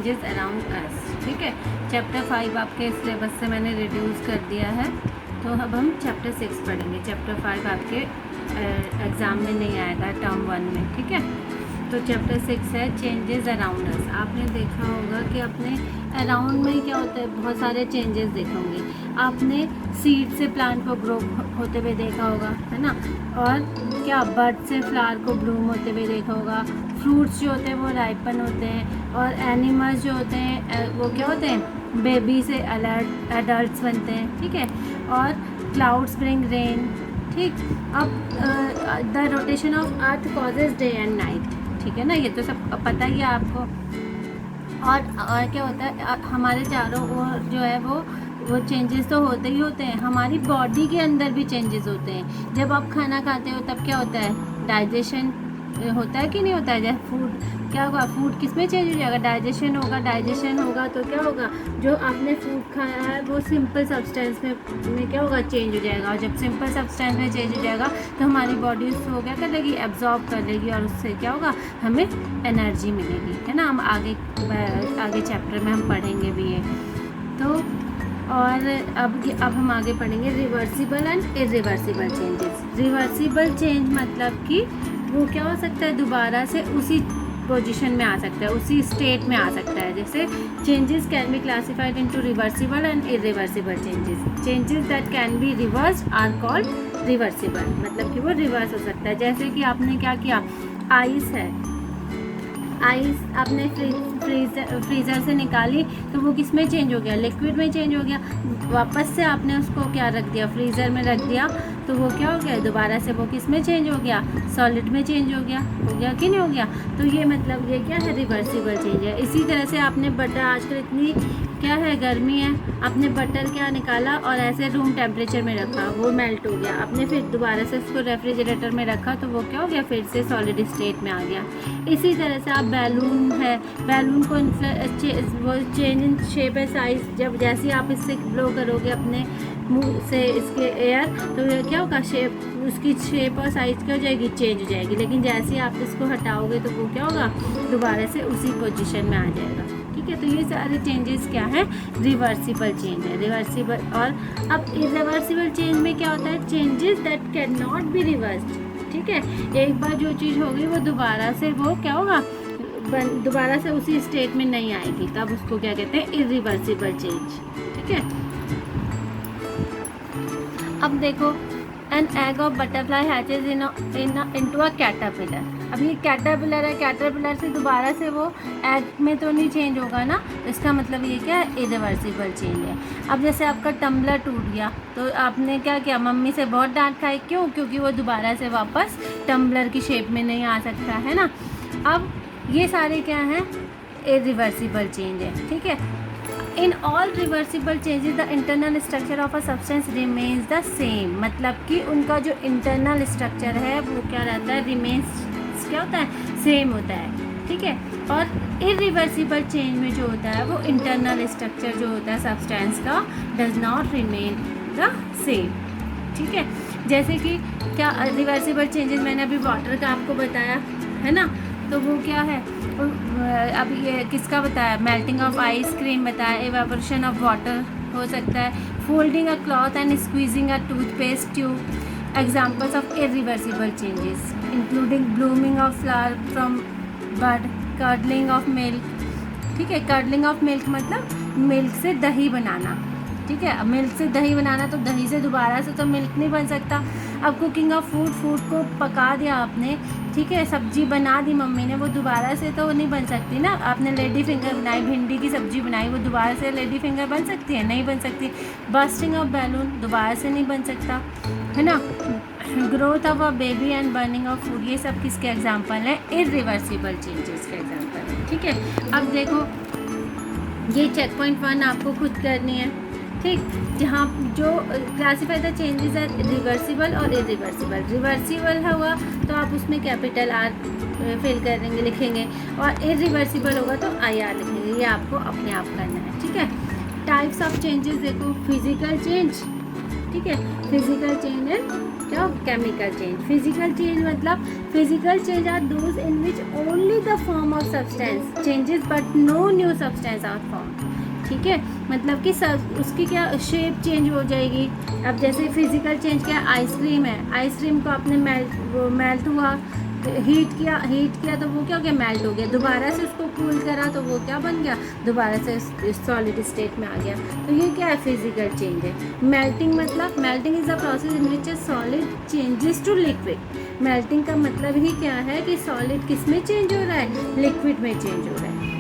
Changes around us. ठीक है, chapter 5 आपके सिलेबस से मैंने रिड्यूस कर दिया है, तो अब हम चैप्टर 6 पढ़ेंगे। चैप्टर 5 आपके एग्ज़ाम में नहीं आएगा, टर्म 1 में। ठीक है, तो चैप्टर 6 है चेंजेस अराउंड अस। आपने देखा होगा कि अपने अराउंड में क्या होता है, बहुत सारे चेंजेस देखे होंगे आपने। सीड से प्लांट को ग्रो होते हुए देखा होगा, है ना, और क्या बर्ड से फ्लावर को ब्लूम होते हुए देखा होगा। फ्रूट्स जो होते हैं वो राइपन होते हैं, और एनिमल्स जो होते हैं वो क्या होते हैं, बेबी से एडल्ट्स बनते हैं। ठीक है, और क्लाउड्स ब्रिंग रेन। ठीक, अब the rotation of earth causes day and night. ठीक है ना, ये तो सब पता ही है आपको। और क्या होता है, हमारे चारों ओर जो है वो चेंजेस तो होते ही होते हैं। हमारी बॉडी के अंदर भी चेंजेस होते हैं। जब आप खाना खाते हो तब क्या होता है, डाइजेशन होता है कि नहीं होता है। जब फूड क्या होगा, फूड किस में चेंज हो जाएगा, डाइजेशन होगा। डाइजेशन होगा तो क्या होगा, जो आपने फूड खाया है वो सिंपल सब्सटेंस में क्या होगा, चेंज हो जाएगा। और जब सिंपल सब्सटेंस में चेंज हो जाएगा तो हमारी बॉडी उसको क्या कर लेगी, एब्जॉर्ब कर लेगी, और उससे क्या होगा, हमें एनर्जी मिलेगी, है ना। हम आगे चैप्टर में हम पढ़ेंगे भी ये तो। और अब हम आगे पढ़ेंगे reversible and irreversible changes. Reversible change मतलब कि वो क्या हो सकता है, दोबारा से उसी पोजीशन में आ सकता है, उसी स्टेट में आ सकता है। जैसे changes can be classified into reversible and irreversible changes. Changes that can be reversed are called reversible, मतलब कि वो रिवर्स हो सकता है। जैसे कि आपने क्या किया, आइस है, आइस आपने फ्रीज़र से निकाली तो वो किस में चेंज हो गया, लिक्विड में चेंज हो गया। वापस से आपने उसको क्या रख दिया, फ्रीज़र में रख दिया, तो वो क्या हो गया, दोबारा से वो किस में चेंज हो गया, सॉलिड में चेंज हो गया कि नहीं हो गया। तो ये मतलब ये क्या है, रिवर्सिबल चेंज है। इसी तरह से आपने बटर, आजकल इतनी क्या है, गर्मी है, आपने बटर क्या निकाला और ऐसे रूम टेम्परेचर में रखा, वो मेल्ट हो गया। आपने फिर दोबारा से उसको रेफ्रिजरेटर में रखा तो वो क्या हो गया, फिर से सॉलिड स्टेट में आ गया। इसी तरह से आप बैलून है, बैलून को वो चेंज इन शेप है, साइज, जब जैसे आप इससे ब्लो करोगे अपने मुंह से इसके एयर, तो ये क्या होगा, शेप, उसकी शेप और साइज क्या हो जाएगी, चेंज हो जाएगी। लेकिन जैसे ही आप इसको हटाओगे तो वो क्या होगा, दोबारा से उसी पोजीशन में आ जाएगा। ठीक है, तो ये सारे चेंजेस क्या है, रिवर्सिबल चेंज है। रिवर्सिबल, और अब इरिवर्सिबल चेंज में क्या होता है, changes that can not be reversed. ठीक है, एक बार जो चीज़ होगी वो दोबारा से वो क्या होगा, दोबारा से उसी स्टेट में नहीं आएगी, तब उसको क्या कहते हैं, इरिवर्सिबल चेंज। ठीक है, अब देखो, an egg of butterfly hatches into a caterpillar. अब ये कैटरपिलर है, कैटरपिलर से दोबारा से वो एग में तो नहीं चेंज होगा ना, इसका मतलब ये क्या है, इरिवर्सिबल चेंज है। अब जैसे आपका टम्बलर टूट गया तो आपने क्या किया, मम्मी से बहुत डांट खाई, क्यों, क्योंकि वो दोबारा से वापस टम्बलर की शेप में नहीं आ सकता, है ना। अब ये सारे क्या हैं, इरिवर्सिबल चेंज है। ठीक है, in all reversible changes the internal structure of a substance remains the same, मतलब कि उनका जो इंटरनल स्ट्रक्चर है वो क्या रहता है, रिमेन्स क्या होता है, सेम होता है। ठीक है, और इरिवर्सिबल चेंज में जो होता है वो इंटरनल स्ट्रक्चर जो होता है सब्सटेंस का does not remain the same. ठीक है, जैसे कि क्या रिवर्सिबल चेंजेस, मैंने अभी वाटर का आपको बताया, है ना, तो वो क्या है, अब ये किसका बताया, मेल्टिंग ऑफ आइसक्रीम बताया, एवापोरेशन ऑफ वाटर हो सकता है, folding a cloth and squeezing a toothpaste tube. Examples of irreversible changes including blooming of flower from bud, curdling of milk. ठीक है, कर्डलिंग ऑफ मिल्क मतलब मिल्क से दही बनाना। ठीक है, अब मिल्क से दही बनाना, तो दही से दोबारा से तो मिल्क नहीं बन सकता। अब कुकिंग ऑफ फूड, फूड को पका दिया आपने, ठीक है, सब्जी बना दी मम्मी ने, वो दोबारा से तो नहीं बन सकती ना। आपने लेडी फिंगर बनाई, भिंडी की सब्जी बनाई, वो दोबारा से लेडी फिंगर बन सकती है, नहीं बन सकती। बर्स्टिंग ऑफ बैलून दोबारा से नहीं बन सकता, है ना। Growth of a baby and burning of food, ये सब किसके एग्जाम्पल हैं, इरिवर्सिबल चेंजेस के एग्जाम्पल हैं। ठीक है, अब देखो, ये चेक पॉइंट 1 आपको खुद करनी है। ठीक, जहाँ जो क्लासीफाई द चेंजेस है रिवर्सिबल और इरिवर्सिबल। रिवर्सिबल हुआ तो आप उसमें कैपिटल आर फिल करेंगे, लिखेंगे, और इरिवर्सिबल होगा तो IR लिखेंगे। ये आपको अपने आप करना है। ठीक है, टाइप्स ऑफ चेंजेस देखो, फिजिकल चेंज, ठीक है। फिजिकल चेंज एंड क्या केमिकल चेंज। फिजिकल चेंज मतलब physical change are those in which only the form of substance changes but no new substance are form. ठीक है, मतलब कि सब उसकी क्या शेप चेंज हो जाएगी। अब जैसे फिजिकल चेंज क्या, आइसक्रीम है, आइसक्रीम को आपने मेल्ट हुआ, हीट किया तो वो क्या हो गया, मेल्ट हो गया। दोबारा से उसको कूल करा तो वो क्या बन गया, दोबारा से सॉलिड स्टेट में आ गया। तो ये क्या है, फिजिकल चेंज है। मेल्टिंग मतलब, melting is the process in which a solid changes to liquid. Melting का मतलब ही क्या है कि सॉलिड किस में चेंज हो रहा है, लिक्विड में चेंज हो रहा है।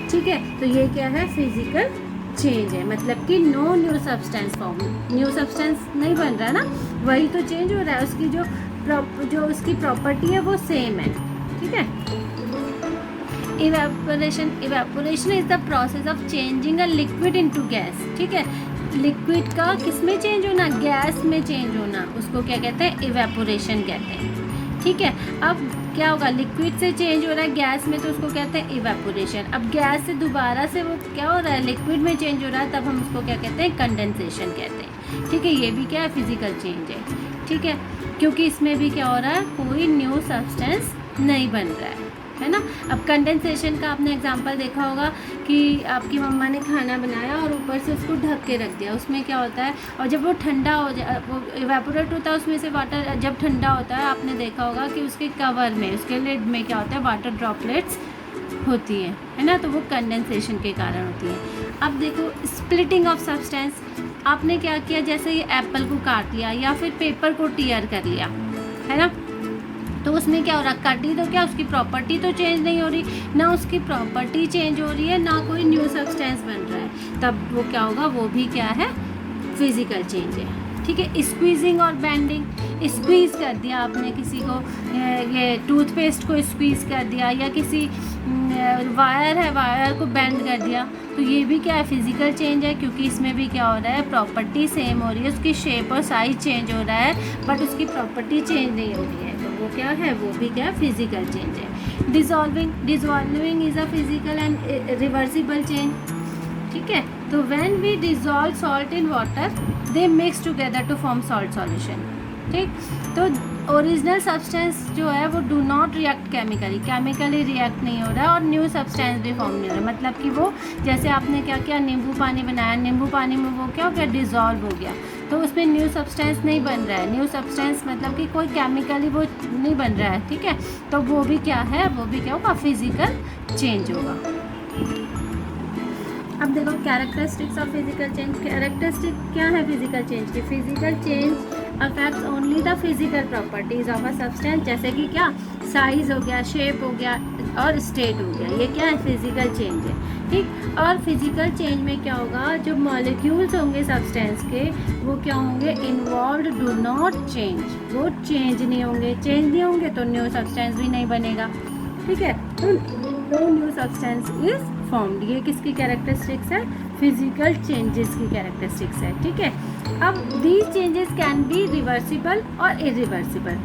ठीक है, तो ये क्या है, फिजिकल चेंज है। मतलब कि no new substance form, new substance नहीं बन रहा ना, वही तो चेंज हो रहा है। उसकी जो उसकी प्रॉपर्टी है वो सेम है। ठीक है। Evaporation is the process of changing a liquid into gas. ठीक है, लिक्विड का किस में चेंज होना, गैस में चेंज होना, उसको क्या कहते हैं, इवेपोरेशन कहते हैं। ठीक है, अब क्या होगा, लिक्विड से चेंज हो रहा है गैस में तो उसको कहते हैं इवेपोरेशन। अब गैस से दोबारा से वो क्या हो रहा है, लिक्विड में चेंज हो रहा है, तब हम उसको क्या कहते हैं, कंडेंसेशन कहते हैं। ठीक है, ये भी क्या है, फिजिकल चेंज है। ठीक है, क्योंकि इसमें भी क्या हो रहा है, कोई न्यू सब्सटेंस नहीं बन रहा है ना। अब कंडेंसेशन का आपने एग्जांपल देखा होगा कि आपकी मम्मा ने खाना बनाया और ऊपर से उसको ढक के रख दिया, उसमें क्या होता है, और जब वो ठंडा हो जाए, वो इवेपोरेट होता है उसमें से वाटर, जब ठंडा होता है आपने देखा होगा कि उसके कवर में, उसके लिड में क्या होता है, वाटर ड्रॉपलेट्स होती है ना, तो वो कंडेंसेशन के कारण होती है। अब देखो स्प्लिटिंग ऑफ सब्सटेंस, आपने क्या किया, जैसे ये एप्पल को काट लिया या फिर पेपर को टीयर कर लिया, है ना, तो उसमें क्या हो रहा, काटी तो क्या, उसकी प्रॉपर्टी तो चेंज नहीं हो रही ना, उसकी प्रॉपर्टी चेंज हो रही है ना, कोई न्यू सब्सटेंस बन रहा है, तब वो क्या होगा, वो भी क्या है, फिजिकल चेंज है। ठीक है, स्क्वीजिंग और बेंडिंग, स्क्वीज़ कर दिया आपने किसी को, ये टूथपेस्ट को स्क्वीज़ कर दिया, या किसी वायर है, वायर को बेंड कर दिया, तो ये भी क्या है, फिजिकल चेंज है, क्योंकि इसमें भी क्या हो रहा है, प्रॉपर्टी सेम हो रही है, उसकी शेप और साइज चेंज हो रहा है बट उसकी प्रॉपर्टी चेंज नहीं हो रही है, तो वो क्या है, वो भी क्या है, फिजिकल चेंज है। Dissolving is a physical and reversible change. ठीक है, तो when we dissolve salt in water they mix together to form salt solution. ठीक, तो ओरिजिनल सब्सटेंस जो है वो do not react chemically react नहीं हो रहा है, और न्यू सब्सटेंस भी फॉर्म नहीं हो रहा, मतलब कि वो जैसे आपने क्या किया, नींबू पानी बनाया, नींबू पानी में वो क्या हो गया, डिज़ोल्व हो गया, तो उसमें न्यू सब्सटेंस नहीं बन रहा है। न्यू सब्सटेंस मतलब कि कोई केमिकली वो नहीं बन रहा है। ठीक है, तो वो भी क्या है, वो भी क्या होगा, फिजिकल चेंज होगा। अब देखो characteristics of physical change. Characteristic क्या है फिजिकल चेंज की, physical change affects only the physical properties of a substance, जैसे कि क्या, साइज हो गया, शेप हो गया और स्टेट हो गया, ये क्या है, फिजिकल चेंज है। ठीक, और फिजिकल चेंज में क्या होगा, जो मॉलिक्यूल्स होंगे सब्सटेंस के वो क्या होंगे, इन्वॉल्व डू नॉट चेंज, वो चेंज नहीं होंगे तो न्यू सब्सटेंस भी नहीं बनेगा। ठीक है, तो no new substance is formed, ये किसकी कैरेक्टरिस्टिक्स है, फिजिकल चेंजेस की कैरेक्टरिस्टिक्स है। ठीक है, अब these changes can be reversible और इरिवर्सिबल।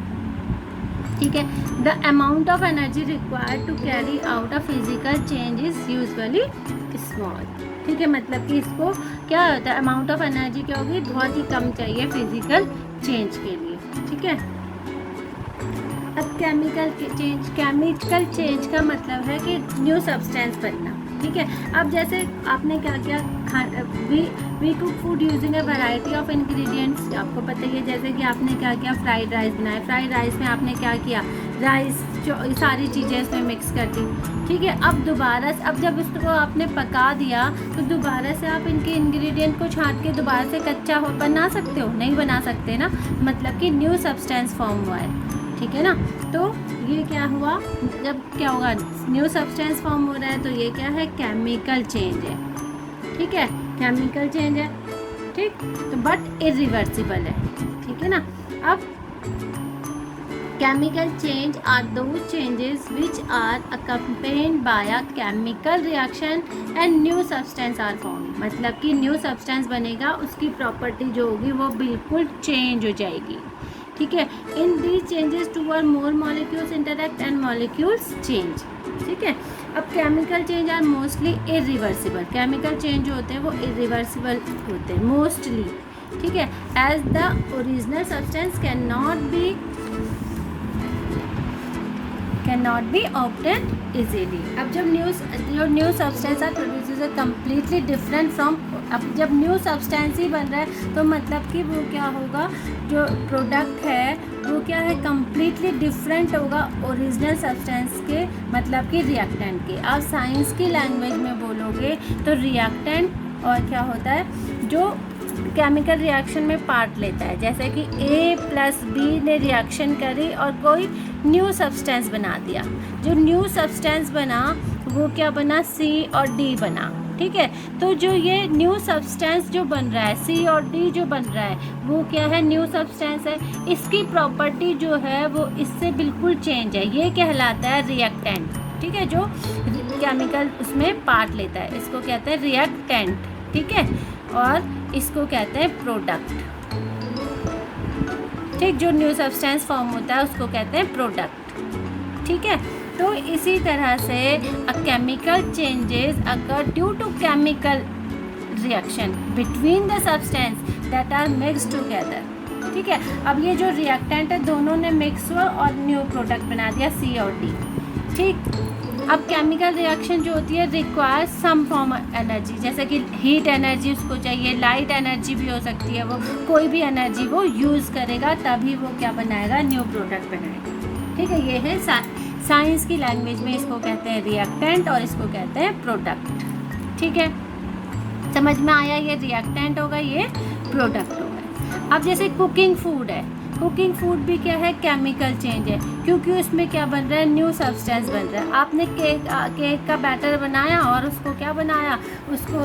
ठीक है, the amount of energy required to carry out a physical change is usually small. ठीक है, मतलब कि इसको क्या होता है, अमाउंट ऑफ एनर्जी क्या होगी, बहुत ही कम चाहिए फिजिकल चेंज के लिए। ठीक है, अब केमिकल चेंज का मतलब है कि न्यू सब्सटेंस बनना। ठीक है, अब जैसे आपने क्या किया, we cook food using a variety of ingredients, आपको पता ही है, जैसे कि आपने क्या किया, फ्राइड राइस बनाया, फ्राइड राइस में आपने क्या किया, राइस जो सारी चीज़ें इसमें मिक्स कर दी। ठीक है, अब दोबारा से, अब जब उसको आपने पका दिया तो दोबारा से आप इनके इंग्रेडिएंट को छांट के दोबारा से कच्चा बना सकते हो, नहीं बना सकते ना, मतलब कि न्यू सब्सटेंस फॉर्म हुआ है। ठीक है ना, तो ये क्या हुआ, जब क्या होगा, न्यू सब्सटेंस फॉर्म हो रहा है, तो ये क्या है, केमिकल चेंज है। ठीक है, केमिकल चेंज है। ठीक, तो बट इरिवर्सिबल है। ठीक है ना, अब chemical change are those changes which are accompanied by a chemical reaction and new substance are form, मतलब कि न्यू सब्सटेंस बनेगा, उसकी प्रॉपर्टी जो होगी वो बिल्कुल चेंज हो जाएगी। ठीक है, in these changes two or more molecules interact and molecules change. ठीक है, अब chemical change are mostly irreversible, chemical change जो होते हैं वो इरिवर्सिबल होते हैं मोस्टली। ठीक है, as the original substance can not be obtained easily. अब जब new substance are produce is completely different from, अब जब न्यू सब्सटेंस ही बन रहा है तो मतलब कि वो क्या होगा, जो प्रोडक्ट है वो क्या है, कम्प्लीटली डिफरेंट होगा ओरिजिनल सब्सटेंस के, मतलब कि रिएक्टेंट के। आप साइंस की लैंग्वेज में बोलोगे तो रिएक्टेंट और क्या होता है, जो केमिकल रिएक्शन में पार्ट लेता है, जैसे कि A+B ने रिएक्शन करी और कोई न्यू सब्सटेंस बना दिया। जो न्यू सब्सटेंस बना वो क्या बना, C और D बना। ठीक है, तो जो ये न्यू सब्सटेंस जो बन रहा है, C और D जो बन रहा है, वो क्या है, न्यू सब्सटेंस है। इसकी प्रॉपर्टी जो है वो इससे बिल्कुल चेंज है, ये कहलाता है रिएक्टेंट। ठीक है, जो केमिकल उसमें पार्ट लेता है, इसको कहते हैं रिएक्टेंट। ठीक है, और इसको कहते हैं प्रोडक्ट। ठीक, जो न्यू सब्सटेंस फॉर्म होता है उसको कहते हैं प्रोडक्ट। ठीक है, तो इसी तरह से a chemical changes occur due to chemical reaction between the substance that are mixed together. ठीक है, अब ये जो रिएक्टेंट है दोनों ने मिक्स हुआ और न्यू प्रोडक्ट बना दिया, C और D। ठीक, अब केमिकल रिएक्शन जो होती है रिक्वायर सम फॉर्म एनर्जी, जैसे कि हीट एनर्जी उसको चाहिए, लाइट एनर्जी भी हो सकती है, वो कोई भी एनर्जी वो यूज़ करेगा तभी वो क्या बनाएगा, न्यू प्रोडक्ट बनाएगा। ठीक है, ये है साइंस की लैंग्वेज में इसको कहते हैं रिएक्टेंट और इसको कहते हैं प्रोडक्ट। ठीक है, समझ में आया, ये रिएक्टेंट होगा, ये प्रोडक्ट होगा। अब जैसे कुकिंग फूड है, कुकिंग फूड भी क्या है, केमिकल चेंज है, क्योंकि उसमें क्या बन रहा है, न्यू सब्सटेंस बन रहा है। आपने केक का बैटर बनाया और उसको क्या बनाया, उसको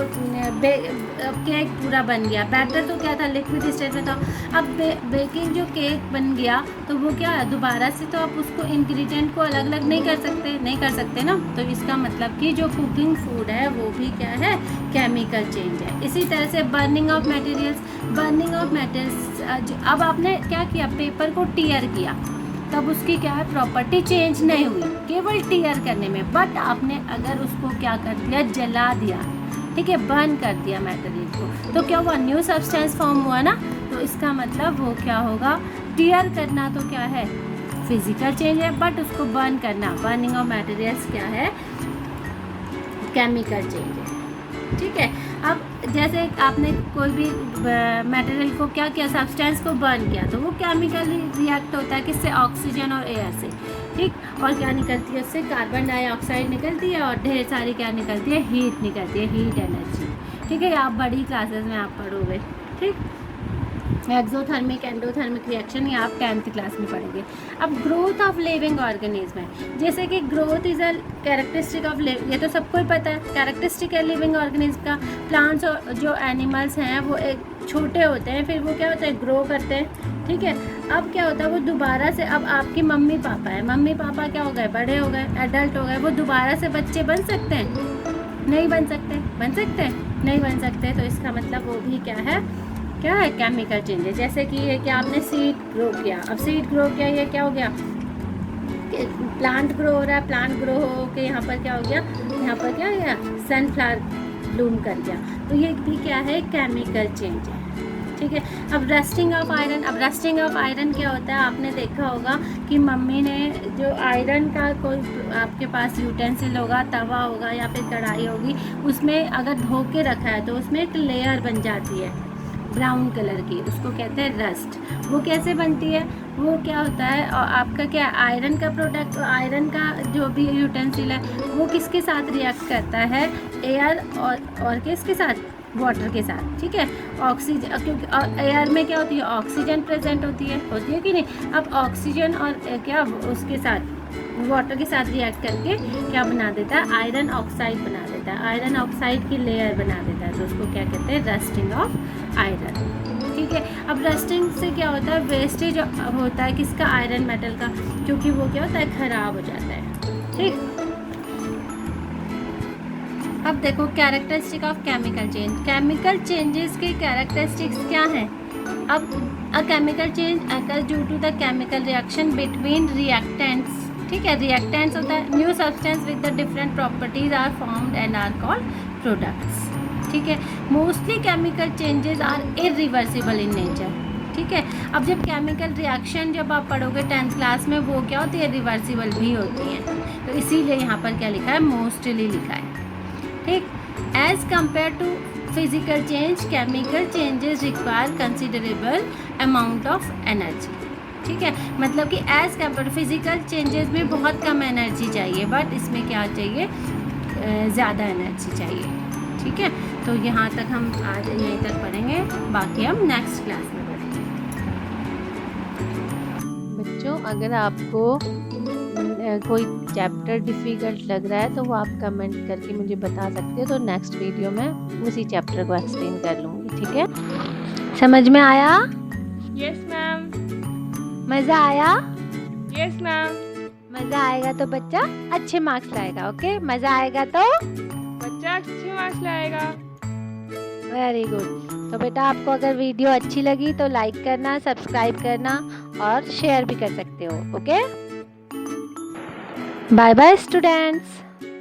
केक पूरा बन गया। बैटर तो क्या था, लिक्विड स्टेट में था। अब बेकिंग जो केक बन गया तो वो क्या है, दोबारा से तो आप उसको इंग्रेडिएंट को अलग अलग नहीं कर सकते ना। तो इसका मतलब कि जो कुकिंग फूड है वो भी क्या है, केमिकल चेंज है। इसी तरह से बर्निंग ऑफ मटेरियल्स, अब आपने क्या किया, पेपर को टीयर किया, तब उसकी क्या है, प्रॉपर्टी चेंज नहीं हुई केवल टीयर करने में। बट आपने अगर उसको क्या कर दिया, जला दिया, ठीक है, बर्न कर दिया मटेरियल को, तो क्या हुआ, न्यू सब्सटेंस फॉर्म हुआ ना। तो इसका मतलब वो क्या होगा, टीयर करना तो क्या है, फिजिकल चेंज है, बट उसको बर्न करना, बर्निंग ऑफ मटेरियल्स क्या है, केमिकल चेंज है। ठीक है, अब जैसे आपने कोई भी मटेरियल को क्या किया, सब्सटेंस को बर्न किया, तो वो केमिकली रिएक्ट होता है किससे, ऑक्सीजन और एयर से। ठीक, और क्या निकलती है उससे, कार्बन डाइऑक्साइड निकलती है और ढेर सारी क्या निकलती है, हीट निकलती है, हीट एनर्जी। ठीक है, आप बड़ी क्लासेस में आप पढ़ोगे। ठीक, एक्सोथर्मिक एंडोथर्मिक रिएक्शन ये आप 10th क्लास में पढ़ेंगे। अब ग्रोथ ऑफ लिविंग ऑर्गेनिज्म है, जैसे कि growth is a characteristic of ये तो सबको ही पता है, कैरेक्टरिस्टिक है लिविंग ऑर्गेनिज्म का। प्लांट्स और जो एनिमल्स हैं वो एक छोटे होते हैं, फिर वो क्या होता है, ग्रो करते हैं। ठीक है, अब क्या होता है, वो दोबारा से, अब आपकी मम्मी पापा है, मम्मी पापा क्या हो गए, बड़े हो गए, एडल्ट हो गए, वो दोबारा से बच्चे बन सकते हैं, नहीं बन सकते, बन सकते हैं, नहीं बन सकते। तो इसका मतलब वो भी क्या है, क्या है, केमिकल चेंज है। जैसे कि ये क्या, आपने सीड ग्रो किया, अब सीड ग्रो किया, ये क्या हो गया, प्लांट ग्रो हो रहा है, प्लांट ग्रो हो के यहाँ पर क्या हो गया, यहाँ पर क्या हो गया, सनफ्लावर ब्लूम कर गया। तो ये भी क्या है, केमिकल चेंज है। ठीक है, अब रस्टिंग ऑफ आयरन, अब रस्टिंग ऑफ आयरन क्या होता है, आपने देखा होगा कि मम्मी ने जो आयरन का कोई आपके पास यूटेंसिल होगा, तवा होगा या फिर कढ़ाई होगी, उसमें अगर धो के रखा है तो उसमें एक लेयर बन जाती है ब्राउन कलर की, उसको कहते हैं रस्ट। वो कैसे बनती है, वो क्या होता है, और आपका क्या, आयरन का प्रोडक्ट, आयरन का जो भी यूटेंसिल है वो किसके साथ रिएक्ट करता है, एयर और किसके साथ, वाटर के साथ। ठीक है, ऑक्सीजन, क्योंकि एयर में क्या होती है, ऑक्सीजन प्रेजेंट होती है कि नहीं। अब ऑक्सीजन और क्या उसके साथ, वाटर के साथ रिएक्ट करके क्या बना देता है, आयरन ऑक्साइड बना देता है, आयरन ऑक्साइड की लेयर बना देता है। तो उसको क्या कहते हैं, रस्टिंग ऑफ आयरन। ठीक है, अब रस्टिंग से क्या होता है, वेस्टेज होता है किसका, आयरन मेटल का, क्योंकि वो क्या होता है, ख़राब हो जाता है। ठीक, अब देखो characteristic of chemical change, chemical changes के कैरेक्टरिस्टिक्स क्या हैं। अब a chemical change occur due to the chemical reaction between reactants. ठीक है, रिएक्टेंट्स होता है new substance with the different properties are formed and are called products. ठीक है। Mostly chemical changes are irreversible in nature, ठीक है। अब जब केमिकल रिएक्शन जब आप पढ़ोगे 10th क्लास में, वो क्या होती है, रिवर्सिबल भी होती हैं, तो इसीलिए यहाँ पर क्या लिखा है, मोस्टली लिखा है, ठीक। As compare to physical change, chemical changes require considerable amount of energy, ठीक है। मतलब कि एज कम्पेयर फिजिकल चेंजेस में बहुत कम एनर्जी चाहिए, बट इसमें क्या चाहिए, ज़्यादा एनर्जी चाहिए, ठीक है। तो यहाँ तक हम आज यहीं तक पढ़ेंगे, बाकी हम नेक्स्ट क्लास में पढ़ेंगे। बच्चों, अगर आपको कोई चैप्टर डिफ़िकल्ट लग रहा है तो वो आप कमेंट करके मुझे बता सकते हो, तो नेक्स्ट वीडियो में उसी चैप्टर को एक्सप्लेन कर लूँगी, ठीक है। समझ में आया? Yes ma'am. मज़ा आया? Yes ma'am. मज़ा आएगा तो बच्चा अच्छे मार्क्स लाएगा, ओके। मज़ा आएगा तो बच्चा अच्छे मार्क्स लाएगा। Very good. तो बेटा, आपको अगर वीडियो अच्छी लगी तो लाइक करना, सब्सक्राइब करना और शेयर भी कर सकते हो, ओके। Bye bye students.